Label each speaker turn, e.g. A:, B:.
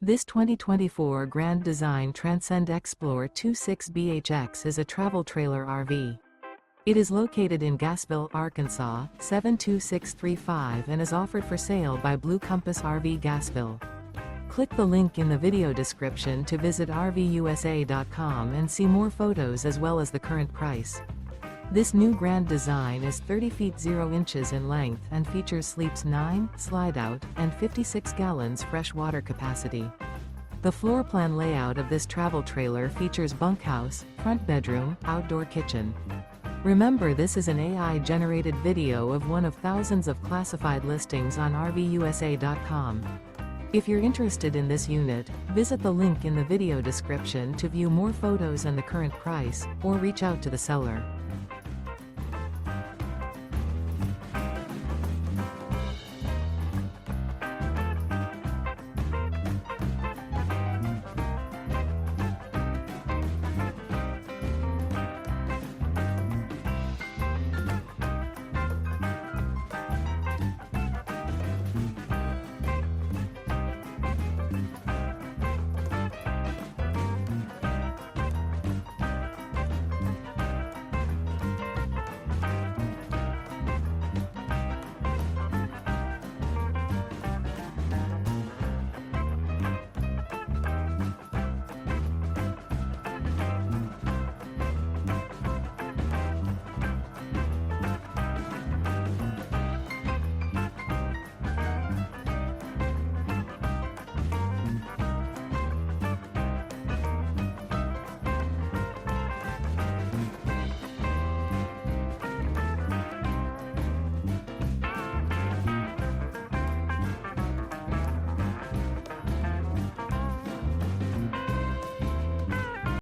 A: This 2024 Grand Design Transcend Xplor 26BHX is a travel trailer RV. It is located in Gassville, Arkansas, 72635 and is offered for sale by Blue Compass RV Gassville. Click the link in the video description to visit RVUSA.com and see more photos as well as the current price. This new Grand Design is 30 feet 0 inches in length and features sleeps 9, Slideout, and 56 gallons fresh water capacity. The floor plan layout of this travel trailer features bunkhouse, front bedroom, outdoor kitchen. Remember, this is an AI-generated video of one of thousands of classified listings on RVUSA.com. If you're interested in this unit, visit the link in the video description to view more photos and the current price, or reach out to the seller.